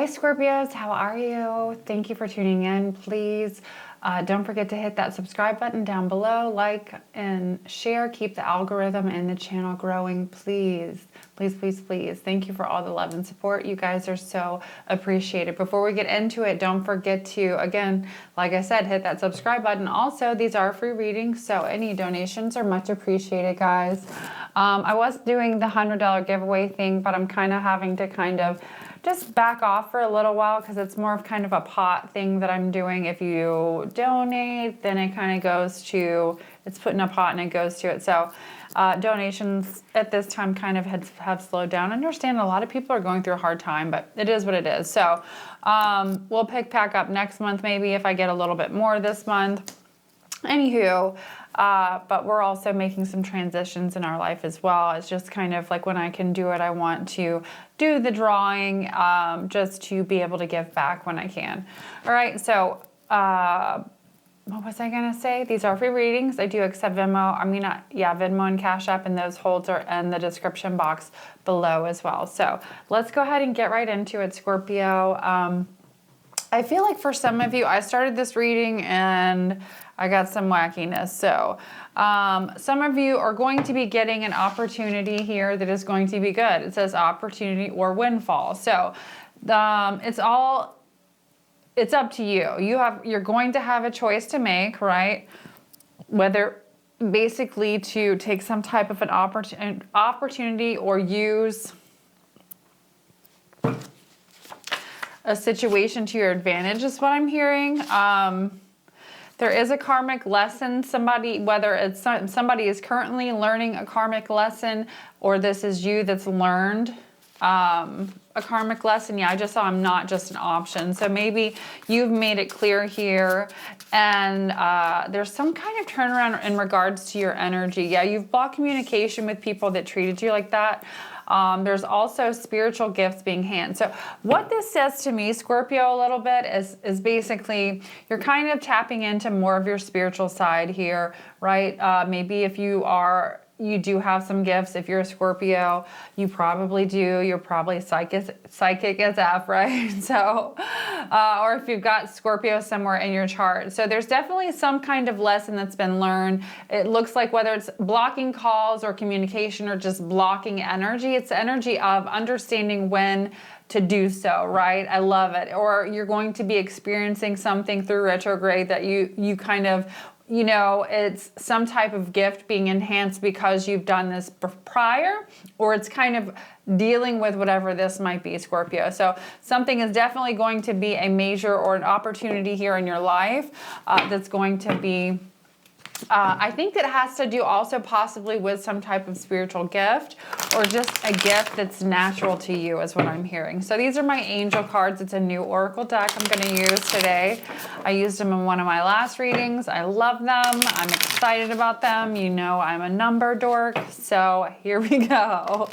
Scorpios, how are you? Thank you for tuning in. Please don't forget to hit that subscribe button down below, like and share. Keep the algorithm and the channel growing, please. Please, please, please. Thank you for all the love and support. You guys are so appreciated. Before we get into it, don't forget to, again, like I said, hit that subscribe button. Also, these are free readings, so any donations are much appreciated, guys. I was doing the $100 giveaway thing, but I'm kind of having to just back off for a little while because it's more of kind of a pot thing that I'm doing. If you donate, then it kind of goes to, it's put in a pot and it goes to it. So donations at this time kind of have slowed down. I understand a lot of people are going through a hard time, but it is what it is. So we'll pick back up next month maybe if I get a little bit more this month. Anywho, but we're also making some transitions in our life as well. It's just kind of like when I can do it, I want to do the drawing just to be able to give back when I can. All right, so what was I going to say? These are free readings. I do accept Venmo. Venmo and Cash App, and those holds are in the description box below as well. So let's go ahead and get right into it, Scorpio. I feel like for some of you, I started this reading and I got some wackiness. So some of you are going to be getting an opportunity here that is going to be good. It says opportunity or windfall. So it's up to you. You're going to have a choice to make, right? Whether basically to take some type of an opportunity or use a situation to your advantage is what I'm hearing. There is a karmic lesson. Whether it's somebody is currently learning a karmic lesson or this is you that's learned a karmic lesson. Yeah, I just saw I'm not just an option. So maybe you've made it clear here and there's some kind of turnaround in regards to your energy. Yeah, you've blocked communication with people that treated you like that. There's also spiritual gifts being handed. So what this says to me, Scorpio, a little bit is basically you're kind of tapping into more of your spiritual side here, right? Maybe if you do have some gifts. If you're a Scorpio, you probably do. You're probably psychic as F, right? So, or if you've got Scorpio somewhere in your chart. So there's definitely some kind of lesson that's been learned. It looks like whether it's blocking calls or communication or just blocking energy, it's the energy of understanding when to do so, right? I love it. Or you're going to be experiencing something through retrograde that you kind of, it's some type of gift being enhanced because you've done this prior, or it's kind of dealing with whatever this might be, Scorpio. So something is definitely going to be a major or an opportunity here in your life that's going to be, I think that has to do also possibly with some type of spiritual gift or just a gift that's natural to you is what I'm hearing. So these are my angel cards. It's a new oracle deck I'm going to use today. I used them in one of my last readings. I love them. I'm excited about them. I'm a number dork. So here we go.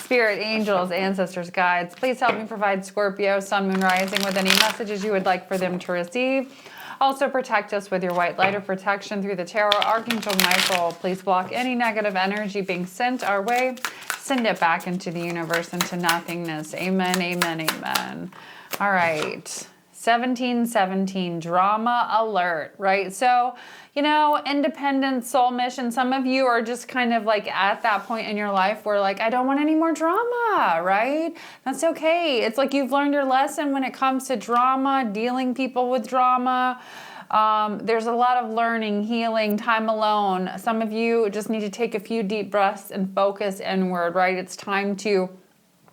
Spirit, angels, ancestors, guides, please help me provide Scorpio, sun, moon, rising with any messages you would like for them to receive. Also protect us with your white light of protection through the tarot. Archangel Michael, please block any negative energy being sent our way. Send it back into the universe, into nothingness. Amen, amen, amen. All right. 1717, drama alert, right? So, independent soul mission. Some of you are just kind of like at that point in your life where like, I don't want any more drama, right? That's okay. It's like you've learned your lesson when it comes to drama, dealing people with drama. There's a lot of learning, healing, time alone. Some of you just need to take a few deep breaths and focus inward, right? It's time to,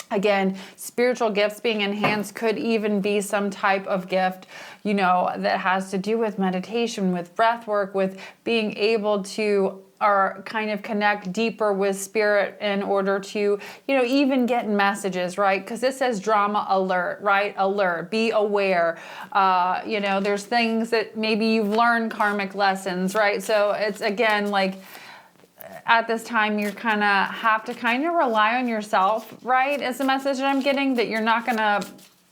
again, spiritual gifts being enhanced could even be some type of gift, that has to do with meditation, with breath work, with being able to or kind of connect deeper with spirit in order to, even get messages, right? Because this says drama alert, right? Alert, be aware. There's things that maybe you've learned karmic lessons, right? So it's again, like, at this time, you're have to rely on yourself, right? Is the message that I'm getting, that you're not gonna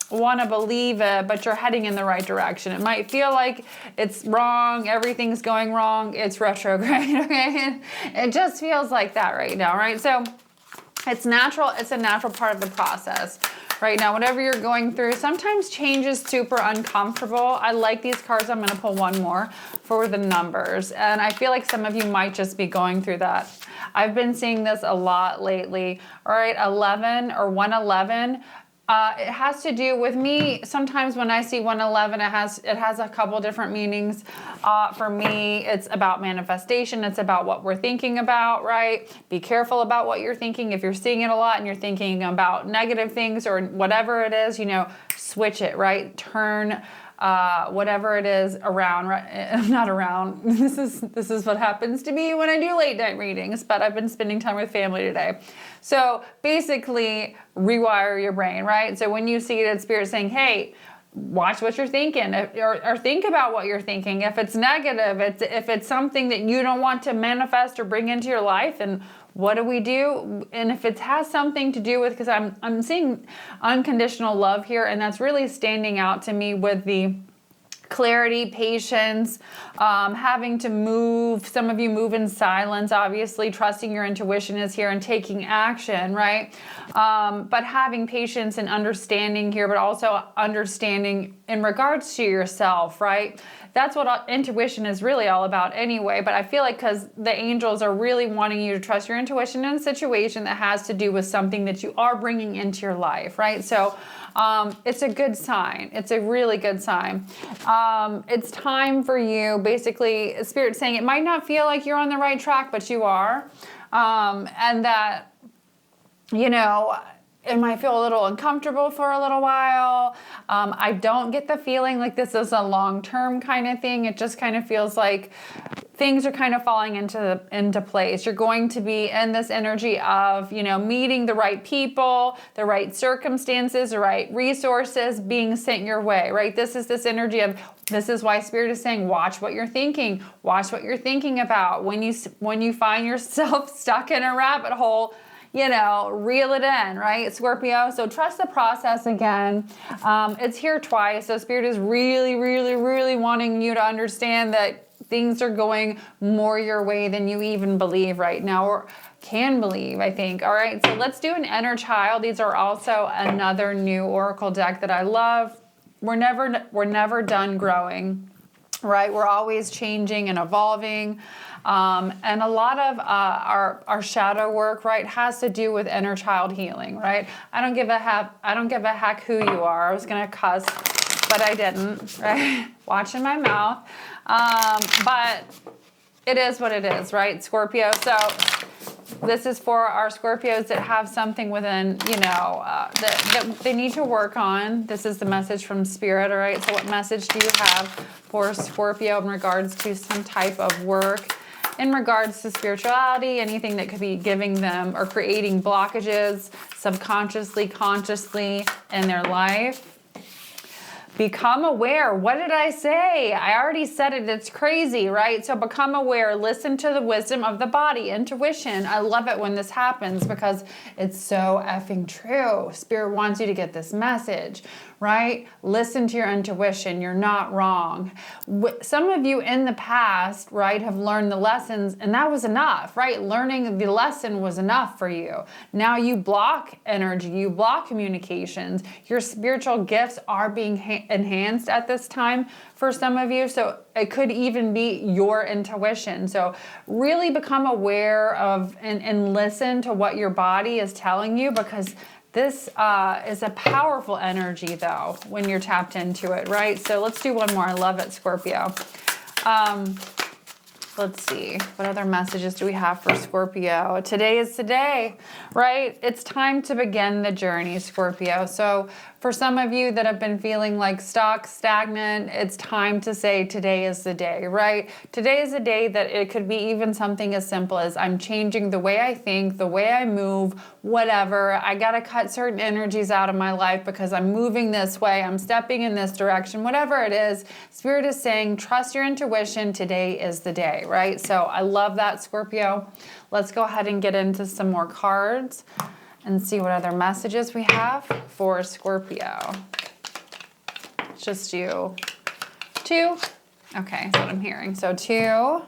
want to believe it, but you're heading in the right direction. It might feel like it's wrong, everything's going wrong, it's retrograde, okay? It just feels like that right now, right? So it's natural, it's a natural part of the process, right now, whatever you're going through. Sometimes change is super uncomfortable. I like these cards. I'm going to pull one more for the numbers. And I feel like some of you might just be going through that. I've been seeing this a lot lately. All right, 11 or 111. It has to do with me. Sometimes when I see 111, it has a couple different meanings. For me, it's about manifestation. It's about what we're thinking about, right? Be careful about what you're thinking. If you're seeing it a lot and you're thinking about negative things or whatever it is, switch it, right? Turn whatever it is around, right? Not around. This is what happens to me when I do late night readings, but I've been spending time with family today. So basically rewire your brain, right? So when you see it, it's Spirit saying, hey, watch what you're thinking, or think about what you're thinking. If it's negative, if it's something that you don't want to manifest or bring into your life, and what do we do? And if it has something to do with, because I'm seeing unconditional love here, and that's really standing out to me with the clarity, patience, having to move. Some of you move in silence, obviously. Trusting your intuition is here and taking action, right? But having patience and understanding here, but also understanding in regards to yourself, right? That's what intuition is really all about anyway. But I feel like because the angels are really wanting you to trust your intuition in a situation that has to do with something that you are bringing into your life, right? So it's a good sign. It's a really good sign. It's time for you, basically, Spirit saying it might not feel like you're on the right track, but you are. And that, it might feel a little uncomfortable for a little while. I don't get the feeling like this is a long-term kind of thing. It just kind of feels like things are kind of falling into place. You're going to be in this energy of, meeting the right people, the right circumstances, the right resources being sent your way, right? This is this energy of, this is why Spirit is saying, watch what you're thinking. Watch what you're thinking about. When you find yourself stuck in a rabbit hole, reel it in, right, Scorpio? So trust the process again. It's here twice. So Spirit is really, really, really wanting you to understand that things are going more your way than you even believe right now, or can believe, I think. All right, so let's do an inner child. These are also another new oracle deck that I love. We're never done growing, right? We're always changing and evolving. And a lot of our shadow work, right, has to do with inner child healing, right? I don't give a heck who you are. I was gonna cuss, but I didn't, right? Watching my mouth. But it is what it is, right, Scorpio? So this is for our Scorpios that have something within, that they need to work on. This is the message from Spirit, all right? So what message do you have for Scorpio in regards to some type of work, in regards to spirituality, anything that could be giving them or creating blockages subconsciously, consciously in their life? Become aware. What did I say? I already said it. It's crazy, right? So become aware. Listen to the wisdom of the body. Intuition. I love it when this happens because it's so effing true. Spirit wants you to get this message, right? Listen to your intuition. You're not wrong. Some of you in the past, right, have learned the lessons, and that was enough, right? Learning the lesson was enough for you. Now you block energy. You block communications. Your spiritual gifts are being enhanced at this time for some of you. So it could even be your intuition. So really become aware of and listen to what your body is telling you, because this is a powerful energy though when you're tapped into it, right? So let's do one more. I love it, Scorpio. Let's see, what other messages do we have for Scorpio? Today is today, right? It's time to begin the journey, Scorpio. So for some of you that have been feeling like stuck, stagnant, it's time to say today is the day, right? Today is the day that it could be even something as simple as I'm changing the way I think, the way I move, whatever. I got to cut certain energies out of my life because I'm moving this way. I'm stepping in this direction, whatever it is. Spirit is saying, trust your intuition. Today is the day, right? So I love that, Scorpio. Let's go ahead and get into some more cards and see what other messages we have for Scorpio. Just you. 2. Okay, that's what I'm hearing. So 2.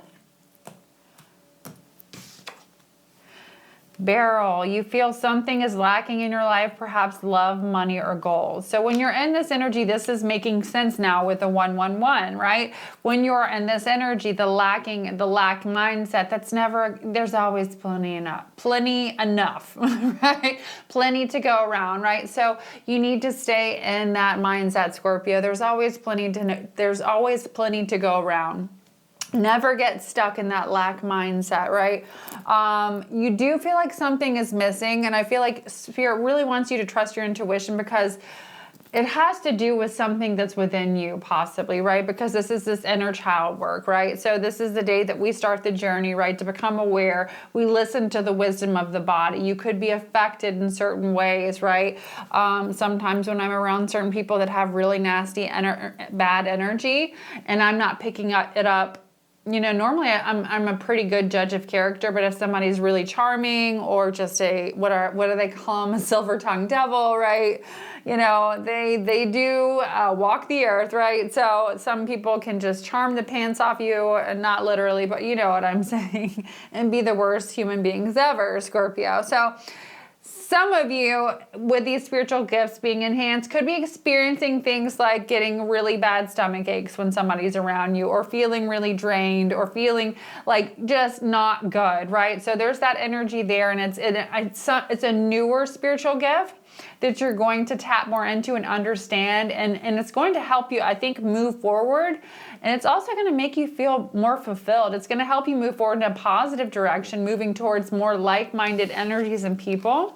Barrel, you feel something is lacking in your life, perhaps love, money, or goals. So when you're in this energy, this is making sense now with the 111, right? When you're in this energy, the lack mindset, there's always plenty enough, right? Plenty to go around, right? So you need to stay in that mindset, Scorpio. There's always plenty to go around. Never get stuck in that lack mindset, right? You do feel like something is missing, and I feel like Spirit really wants you to trust your intuition, because it has to do with something that's within you, possibly, right? Because this is this inner child work, right? So this is the day that we start the journey, right? To become aware. We listen to the wisdom of the body. You could be affected in certain ways, right? Sometimes when I'm around certain people that have really nasty, bad energy, and I'm not picking it up, normally I'm a pretty good judge of character, but if somebody's really charming, or just what do they call them, a silver-tongued devil, right? They do walk the earth, right? So some people can just charm the pants off you, and not literally, but you know what I'm saying, and be the worst human beings ever, Scorpio. So some of you, with these spiritual gifts being enhanced, could be experiencing things like getting really bad stomach aches when somebody's around you, or feeling really drained, or feeling like just not good, right? So there's that energy there, and it's a newer spiritual gift that you're going to tap more into and understand, and it's going to help you, I think, move forward. And it's also going to make you feel more fulfilled. It's going to help you move forward in a positive direction, moving towards more like-minded energies and people.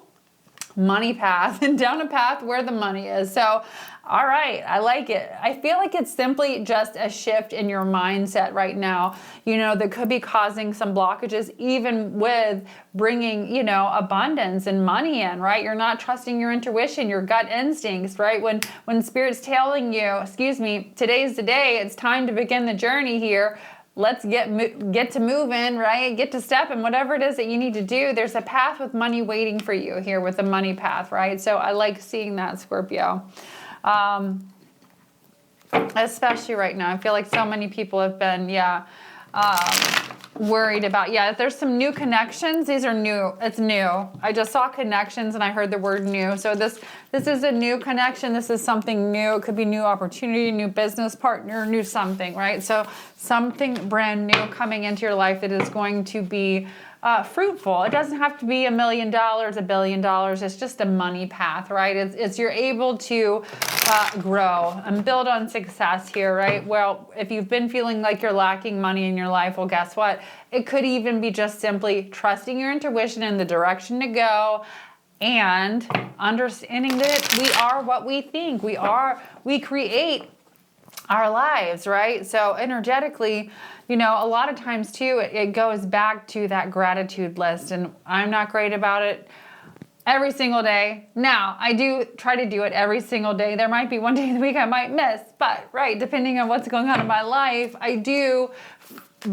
Money path, and down a path where the money is. So, all right, I like it. I feel like it's simply just a shift in your mindset right now, that could be causing some blockages, even with bringing, abundance and money in, right? You're not trusting your intuition, your gut instincts, right? When Spirit's telling you, today's the day, it's time to begin the journey here. Let's get to moving, right? Get to stepping, whatever it is that you need to do. There's a path with money waiting for you here with the money path, right? So I like seeing that, Scorpio. Especially right now. I feel like so many people have been, worried about, there's some new connections. These are new. It's new. I just saw connections and I heard the word new. So this is a new connection. This is something new. It could be new opportunity, new business partner, new something, right? So something brand new coming into your life that is going to be fruitful. It doesn't have to be $1 million, $1 billion. It's just a money path, right? It's you're able to grow and build on success here, right? Well, if you've been feeling like you're lacking money in your life, well, guess what? It could even be just simply trusting your intuition in the direction to go, and understanding that we are what we think. We create our lives, right? So energetically, a lot of times too, it goes back to that gratitude list, and I'm not great about it every single day. Now, I do try to do it every single day. There might be one day of the week I might miss, but right, depending on what's going on in my life, I do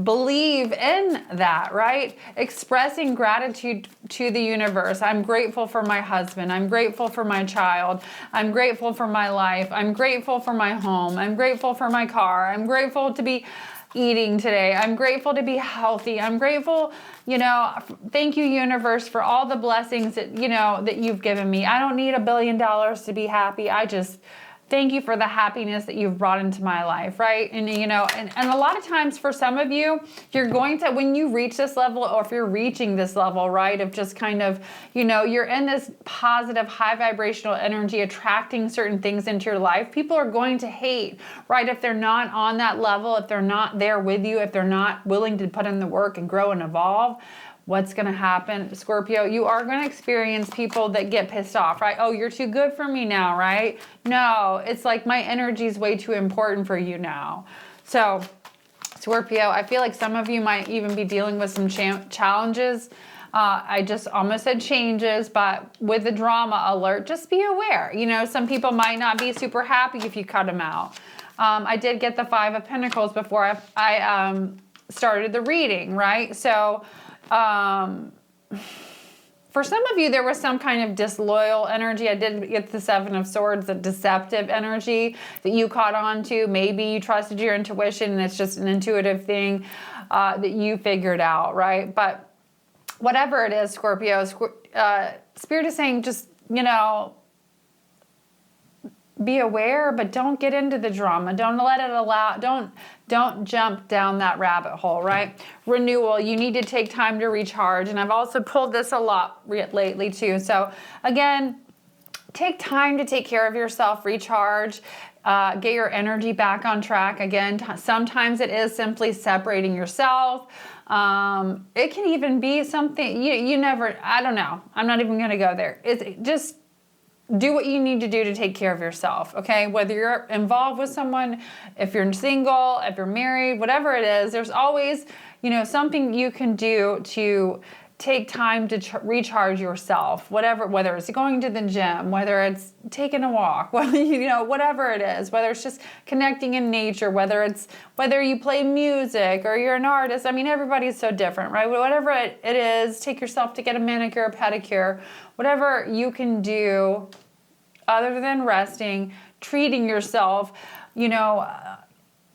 believe in that, right? Expressing gratitude to the universe. I'm grateful for my husband. I'm grateful for my child. I'm grateful for my life. I'm grateful for my home. I'm grateful for my car. I'm grateful to be eating today. I'm grateful to be healthy. I'm grateful, thank you, universe, for all the blessings that, that you've given me. I don't need $1 billion to be happy. I just thank you for the happiness that you've brought into my life, right? And, and a lot of times for some of you, you're going to, when you reach this level, or if you're reaching this level, right, of just kind of, you're in this positive, high vibrational energy, attracting certain things into your life. People are going to hate, right? If they're not on that level, if they're not there with you, if they're not willing to put in the work and grow and evolve. What's going to happen, Scorpio? You are going to experience people that get pissed off, right? Oh, you're too good for me now, right? No, it's like my energy is way too important for you now. So, Scorpio, I feel like some of you might even be dealing with some challenges. I just almost said changes, but with the drama alert, just be aware. Some people might not be super happy if you cut them out. I did get the 5 of Pentacles before I started the reading, right? So, for some of you, there was some kind of disloyal energy. I did get the 7 of Swords, the deceptive energy that you caught on to. Maybe you trusted your intuition and it's just an intuitive thing that you figured out, right? But whatever it is, Scorpio, Spirit is saying just, you know, be aware, but don't get into the drama. Don't let it don't jump down that rabbit hole, right? Renewal, you need to take time to recharge. And I've also pulled this a lot lately too. So again, take time to take care of yourself, recharge, get your energy back on track. Again, sometimes it is simply separating yourself. It can even be something, you never, I don't know. I'm not even going to go there. It's just, do what you need to do to take care of yourself, okay? Whether you're involved with someone, if you're single, if you're married, whatever it is, there's always, you know, something you can do to take time to recharge yourself, whether it's going to the gym, whether it's taking a walk, you know, whatever it is, whether it's just connecting in nature, whether you play music or you're an artist. I mean, everybody's so different, right? Whatever it is, take yourself to get a manicure, a pedicure, whatever you can do other than resting, treating yourself, you know,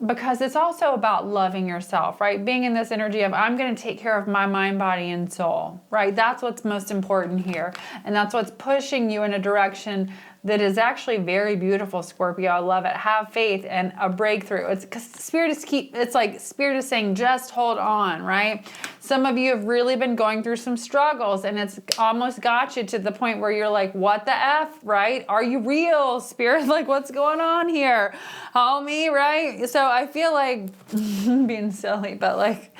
because it's also about loving yourself, right? Being in this energy of, I'm going to take care of my mind, body, and soul, right? That's what's most important here. And that's what's pushing you in a direction that is actually very beautiful, Scorpio. I love it. Have faith and a breakthrough. It's because it's like Spirit is saying, just hold on, right? Some of you have really been going through some struggles, and it's almost got you to the point where you're like, what the F, right? Are you real, Spirit? Like, what's going on here? Help me, right? So I feel like being silly, but like,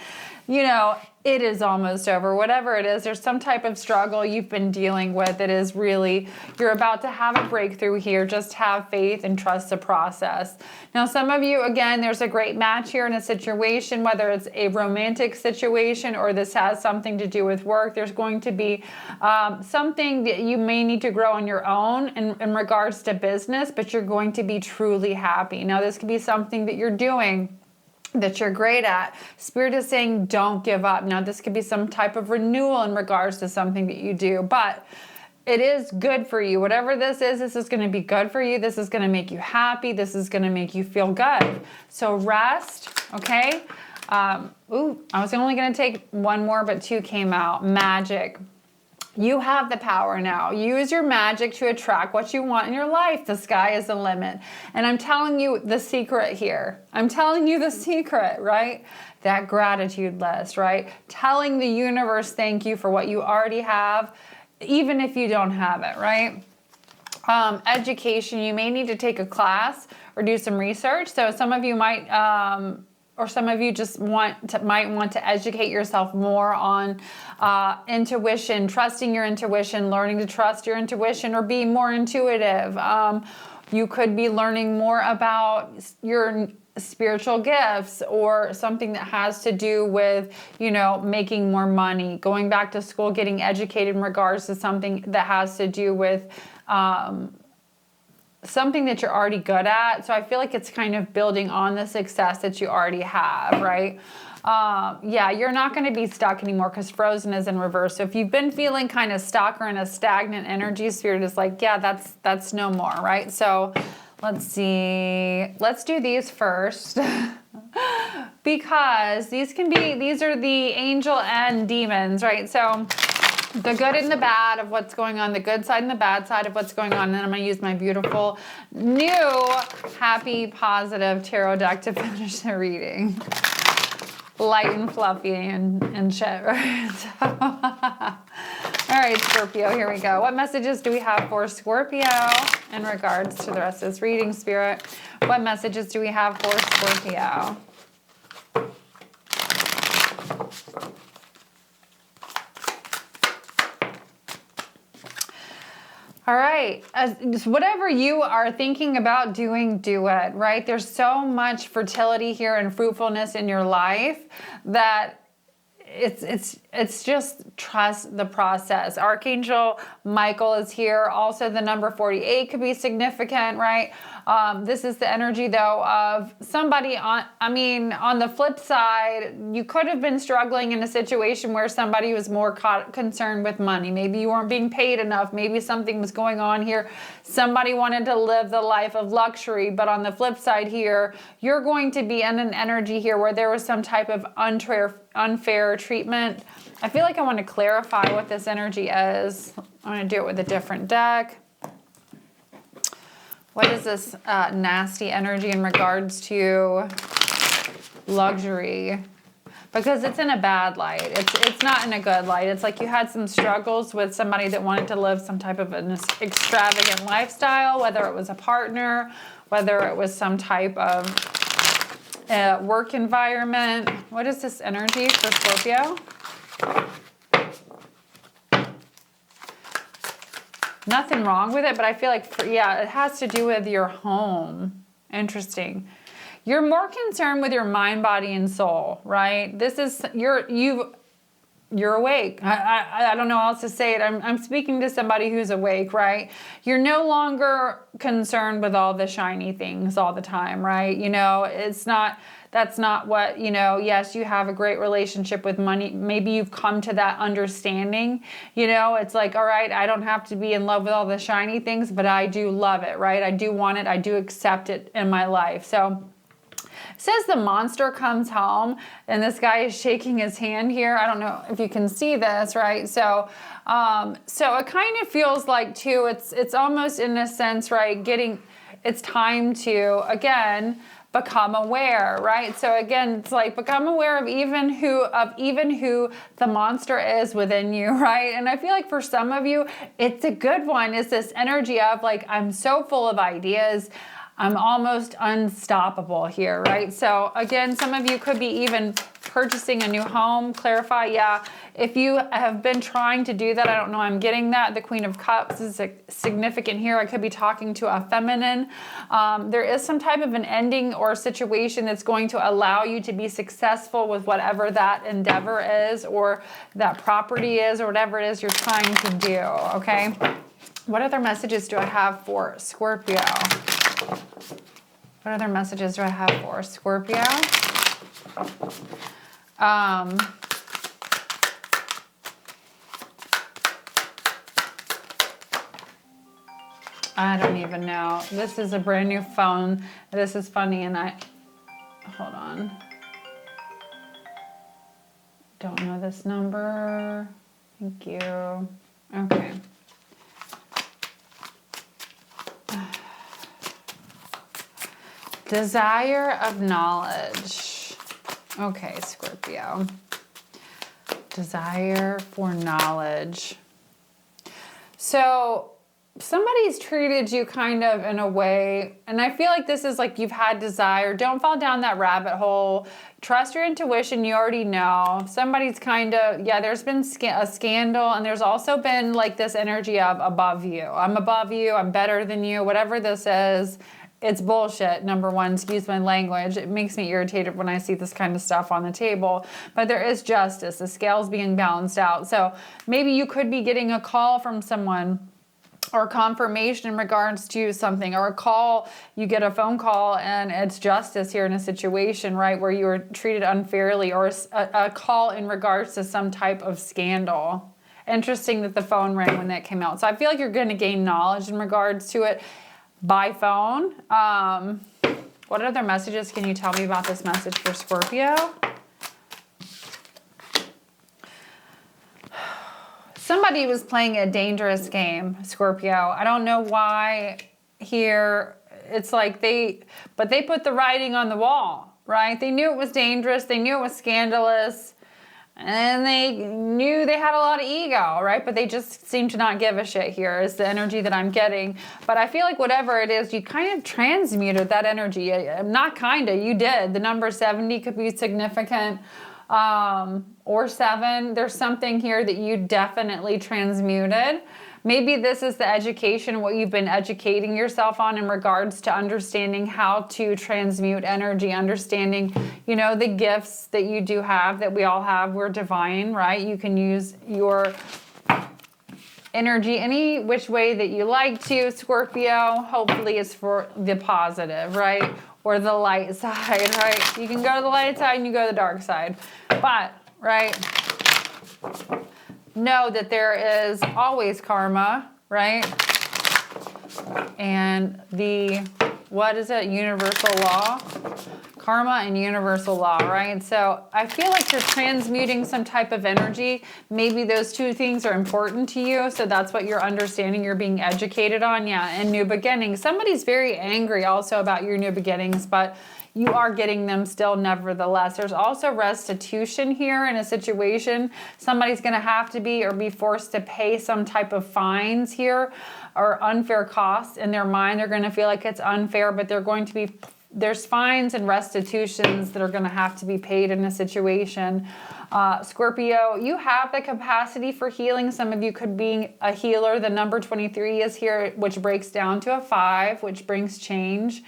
you know, it is almost over. Whatever it is, there's some type of struggle you've been dealing with. It is really, you're about to have a breakthrough here. Just have faith and trust the process. Now, some of you, again, there's a great match here in a situation, whether it's a romantic situation or this has something to do with work. There's going to be something that you may need to grow on your own in regards to business, but you're going to be truly happy. Now, this could be something that you're doing that you're great at. Spirit is saying, don't give up. Now, this could be some type of renewal in regards to something that you do, but it is good for you. Whatever this is going to be good for you. This is going to make you happy. This is going to make you feel good. So rest, okay? I was only going to take one more, but two came out. Magic. You have the power now. Use your magic to attract what you want in your life. The sky is the limit. And I'm telling you the secret here. I'm telling you the secret, right? That gratitude list, right? Telling the universe thank you for what you already have, even if you don't have it, right? Education, you may need to take a class or do some research. So some of you might... or some of you just might want to educate yourself more on intuition, trusting your intuition, learning to trust your intuition or be more intuitive. You could be learning more about your spiritual gifts or something that has to do with, you know, making more money, going back to school, getting educated in regards to something that has to do with something that you're already good at. So I feel like it's kind of building on the success that you already have, right? Yeah, you're not going to be stuck anymore because Frozen is in reverse. So if you've been feeling kind of stuck or in a stagnant energy, Spirit is like, yeah, that's no more, right? So let's see. Let's do these first. Because these are the angel and demons, right? So the good and the bad of what's going on, the good side and the bad side of what's going on. And then I'm going to use my beautiful new happy positive tarot deck to finish the reading. Light and fluffy and shit, right? So, all right, Scorpio, here we go. What messages do we have for Scorpio in regards to the rest of this reading, Spirit? What messages do we have for Scorpio? All right, whatever you are thinking about doing, do it, right? There's so much fertility here and fruitfulness in your life that it's just trust the process. Archangel Michael is here. Also, the number 48 could be significant, right? This is the energy, though, of somebody on the flip side, you could have been struggling in a situation where somebody was more concerned with money. Maybe you weren't being paid enough. Maybe something was going on here. Somebody wanted to live the life of luxury, but on the flip side here, you're going to be in an energy here where there was some type of unfair treatment. I feel like I want to clarify what this energy is. I'm going to do it with a different deck. What is this nasty energy in regards to luxury? Because it's in a bad light. It's not in a good light. It's like you had some struggles with somebody that wanted to live some type of an extravagant lifestyle, whether it was a partner, whether it was some type of work environment. What is this energy for Scorpio? Nothing wrong with it, but I feel like, it has to do with your home. Interesting. You're more concerned with your mind, body, and soul, right? This is, you're awake. I don't know how else to say it. I'm speaking to somebody who's awake, right? You're no longer concerned with all the shiny things all the time, right? You know, that's not what, you know, yes, you have a great relationship with money. Maybe you've come to that understanding, you know, it's like, all right, I don't have to be in love with all the shiny things, but I do love it, right? I do want it. I do accept it in my life. So it says the monster comes home, and this guy is shaking his hand here. I don't know if you can see this, right? So it kind of feels like too, it's almost in a sense, right? It's time to, again, become aware, right? So again, it's like become aware of even who the monster is within you, right? And I feel like for some of you, it's a good one. It's this energy of like, I'm so full of ideas. I'm almost unstoppable here, right? So again, some of you could be even purchasing a new home. Clarify, yeah. If you have been trying to do that, I don't know, I'm getting that. The Queen of Cups is significant here. I could be talking to a feminine. There is some type of an ending or situation that's going to allow you to be successful with whatever that endeavor is or that property is or whatever it is you're trying to do, okay? What other messages do I have for Scorpio? What other messages do I have for Scorpio? I don't even know. This is a brand new phone. This is funny, and hold on. Don't know this number. Thank you. Okay. Desire of knowledge. Okay, Scorpio. Desire for knowledge. So somebody's treated you kind of in a way, and I feel like this is like you've had desire. Don't fall down that rabbit hole. Trust your intuition. You already know. Somebody's kind of, there's been a scandal, and there's also been like this energy of above you. I'm above you. I'm better than you. Whatever this is. It's bullshit, number one, excuse my language. It makes me irritated when I see this kind of stuff on the table. But there is justice. The scale's being balanced out. So maybe you could be getting a call from someone or confirmation in regards to something, or a call, you get a phone call and it's justice here in a situation, right, where you were treated unfairly, or a call in regards to some type of scandal. Interesting that the phone rang when that came out. So I feel like you're going to gain knowledge in regards to it by phone. What other messages can you tell me about this message for Scorpio? Somebody was playing a dangerous game, Scorpio. I don't know why here. It's like they put the writing on the wall, right? They knew it was dangerous. They knew it was scandalous. And they knew they had a lot of ego, right? But they just seem to not give a shit here is the energy that I'm getting. But I feel like whatever it is, you kind of transmuted that energy. Not kind of, you did. The number 70 could be significant. Or 7. There's something here that you definitely transmuted. Maybe this is the education, what you've been educating yourself on in regards to understanding how to transmute energy, understanding, you know, the gifts that you do have, that we all have. We're divine, right? You can use your energy any which way that you like to, Scorpio. Hopefully it's for the positive, right? Or the light side, right? You can go to the light side and you go to the dark side. But, right, know that there is always karma, right? And what is it? Universal law? Karma and universal law, right? So I feel like you're transmuting some type of energy. Maybe those two things are important to you. So that's what you're understanding, you're being educated on. Yeah, and new beginnings. Somebody's very angry also about your new beginnings, but you are getting them still nevertheless. There's also restitution here in a situation. Somebody's going to have to be or be forced to pay some type of fines here or unfair costs in their mind. They're going to feel like it's unfair, but they're going to be, there's fines and restitutions that are going to have to be paid in a situation. Scorpio, you have the capacity for healing. Some of you could be a healer. The number 23 is here, which breaks down to a 5, which brings change.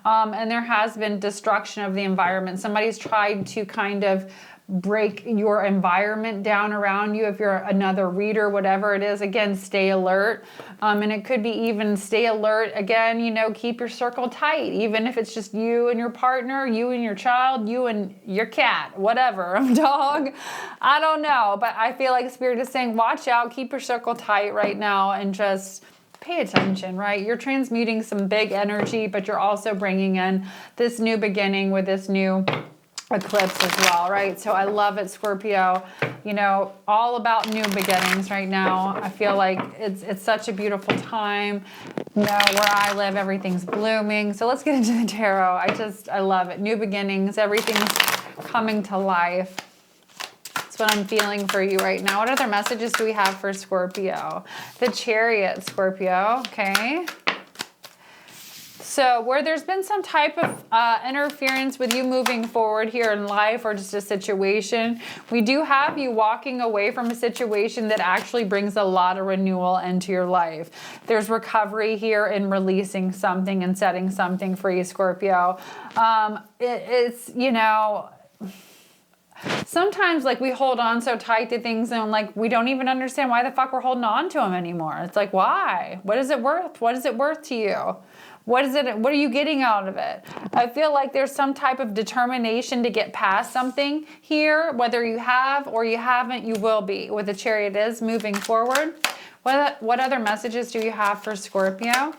And there has been destruction of the environment. Somebody's tried to kind of break your environment down around you. If you're another reader, whatever it is, again, stay alert. And it could be even stay alert. Again, you know, keep your circle tight, even if it's just you and your partner, you and your child, you and your cat, whatever, dog. I don't know, but I feel like Spirit is saying, watch out, keep your circle tight right now and just pay attention, right? You're transmuting some big energy, but you're also bringing in this new beginning with this new eclipse as well, right? So I love it, Scorpio. You know, all about new beginnings right now. I feel like it's such a beautiful time. You know, where I live, everything's blooming. So let's get into the tarot. I love it. New beginnings, everything's coming to life. That's what I'm feeling for you right now. What other messages do we have for Scorpio? The Chariot, Scorpio, okay. So where there's been some type of interference with you moving forward here in life or just a situation, we do have you walking away from a situation that actually brings a lot of renewal into your life. There's recovery here in releasing something and setting something free, Scorpio. It's, you know, sometimes like we hold on so tight to things and like we don't even understand why the fuck we're holding on to them anymore. It's like, why? What is it worth? What is it worth to you? What is it? What are you getting out of it? I feel like there's some type of determination to get past something here, whether you have or you haven't, you will be. With the Chariot is moving forward. What other messages do you have for Scorpio?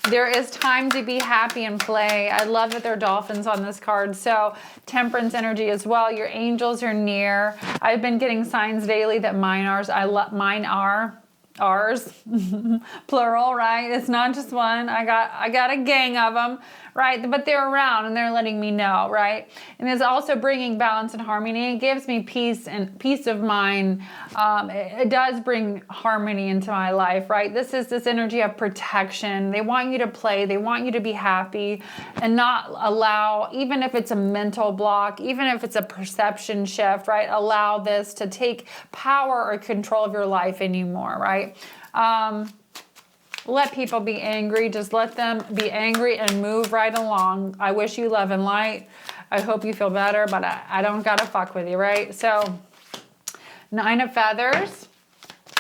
There is time to be happy and play. I love that there are dolphins on this card. So temperance energy as well. Your angels are near. I've been getting signs daily that mine are ours, plural, right? It's not just one. I got a gang of them, right? But they're around and they're letting me know, right? And it's also bringing balance and harmony. It gives me peace and peace of mind. It does bring harmony into my life, right? This is this energy of protection. They want you to play. They want you to be happy and not allow, even if it's a mental block, even if it's a perception shift, right? Allow this to take power or control of your life anymore, right? Let people be angry. Just let them be angry and move right along. I wish you love and light. I hope you feel better, but I don't gotta fuck with you, right? So 9 of Feathers.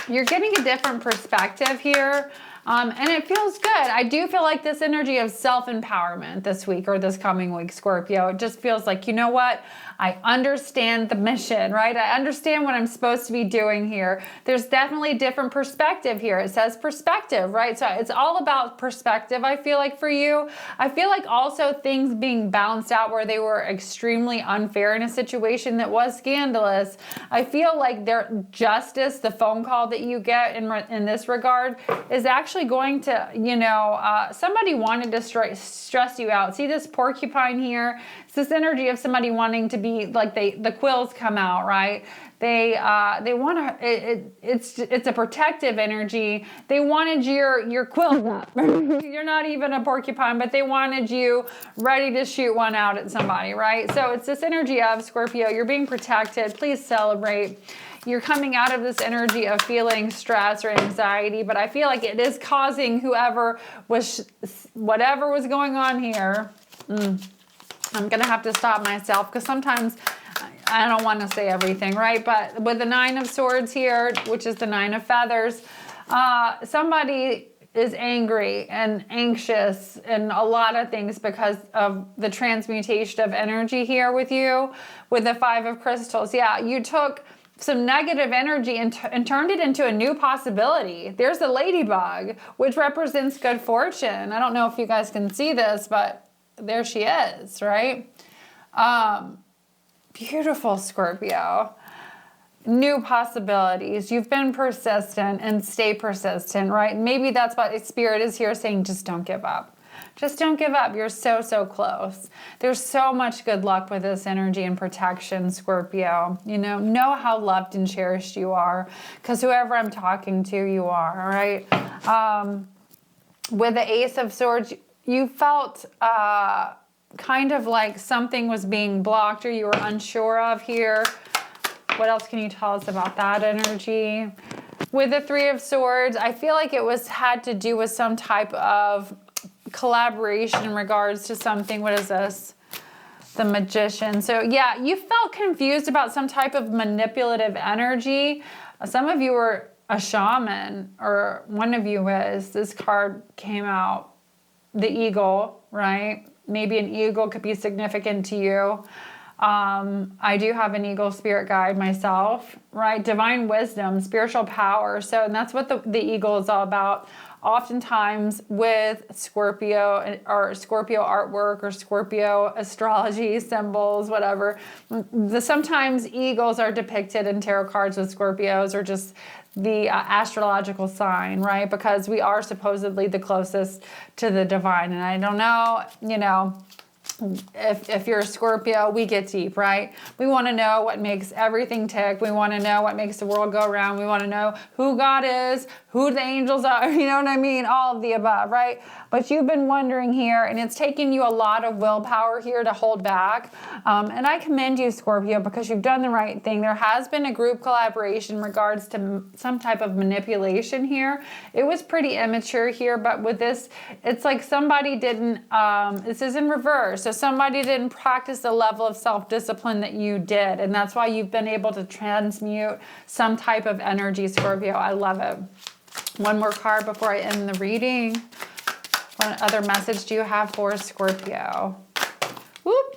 You're getting a different perspective here. And it feels good. I do feel like this energy of self-empowerment this week or this coming week, Scorpio. It just feels like, you know what? I understand the mission, right? I understand what I'm supposed to be doing here. There's definitely a different perspective here. It says perspective, right? So it's all about perspective, I feel like, for you. I feel like also things being balanced out where they were extremely unfair in a situation that was scandalous. I feel like their justice, the phone call that you get in this regard, is actually going to, you know, somebody wanted to stress you out. See this porcupine here? It's this energy of somebody wanting to be like the quills come out, right? They want to. It's a protective energy. They wanted your quills up. You're not even a porcupine, but they wanted you ready to shoot one out at somebody, right? So it's this energy of Scorpio. You're being protected. Please celebrate. You're coming out of this energy of feeling stress or anxiety, but I feel like it is causing whatever was going on here. I'm going to have to stop myself because sometimes I don't want to say everything, right? But with the Nine of Swords here, which is the Nine of Feathers, somebody is angry and anxious and a lot of things because of the transmutation of energy here with you. With the Five of Crystals, yeah, you took some negative energy and turned it into a new possibility. There's the ladybug, which represents good fortune. I don't know if you guys can see this, but there she is, right? Beautiful, Scorpio. New possibilities. You've been persistent and stay persistent, right? Maybe that's what Spirit is here saying, just don't give up. Just don't give up. You're so, so close. There's so much good luck with this energy and protection, Scorpio. You know how loved and cherished you are, because whoever I'm talking to, you are, all right? With the Ace of Swords, you felt kind of like something was being blocked or you were unsure of here. What else can you tell us about that energy? With the Three of Swords, I feel like it had to do with some type of collaboration in regards to something. What is this? The Magician. So yeah, you felt confused about some type of manipulative energy. Some of you were a shaman, or one of you is. This card came out. The eagle, right? Maybe an eagle could be significant to you. I do have an eagle spirit guide myself, right? Divine wisdom, spiritual power. So, and that's what the eagle is all about. Oftentimes with Scorpio or Scorpio artwork or Scorpio astrology symbols, whatever, sometimes eagles are depicted in tarot cards with Scorpios, or just the astrological sign, right? Because we are supposedly the closest to the divine. And I don't know, if you're a Scorpio, we get deep, right? We want to know what makes everything tick. We want to know what makes the world go around. We want to know who God is, who the angels are, you know what I mean? All of the above, right? But you've been wondering here, and it's taken you a lot of willpower here to hold back. And I commend you, Scorpio, because you've done the right thing. There has been a group collaboration in regards to some type of manipulation here. It was pretty immature here, but with this, it's like somebody didn't, this is in reverse. So somebody didn't practice the level of self-discipline that you did. And that's why you've been able to transmute some type of energy, Scorpio. I love it. One more card before I end the reading. What other message do you have for Scorpio? Whoop.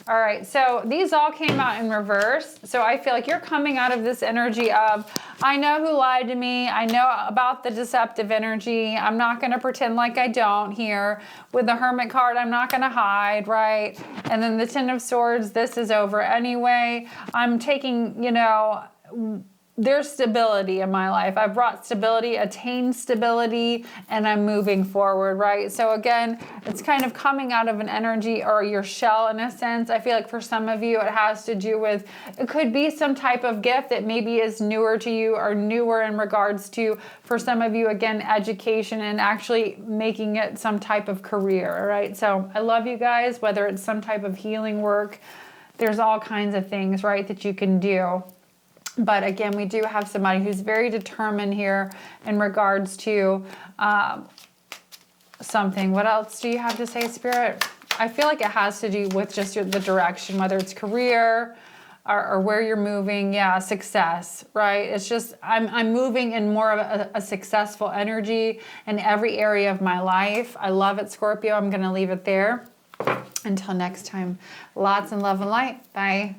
All right, so these all came out in reverse. So I feel like you're coming out of this energy of, I know who lied to me. I know about the deceptive energy. I'm not going to pretend like I don't here. With the Hermit card, I'm not going to hide, right? And then the Ten of Swords, this is over anyway. I'm taking, there's stability in my life. I've brought stability, attained stability, and I'm moving forward, right? So again, it's kind of coming out of an energy or your shell in a sense. I feel like for some of you, it has to do with, it could be some type of gift that maybe is newer to you or newer in regards to, for some of you, again, education and actually making it some type of career, right? So I love you guys, whether it's some type of healing work, there's all kinds of things, right, that you can do. But again, we do have somebody who's very determined here in regards to something. What else do you have to say, Spirit? I feel like it has to do with just the direction, whether it's career or where you're moving. Yeah, success, right? It's just I'm moving in more of a successful energy in every area of my life. I love it, Scorpio. I'm going to leave it there. Until next time, lots of love and light. Bye.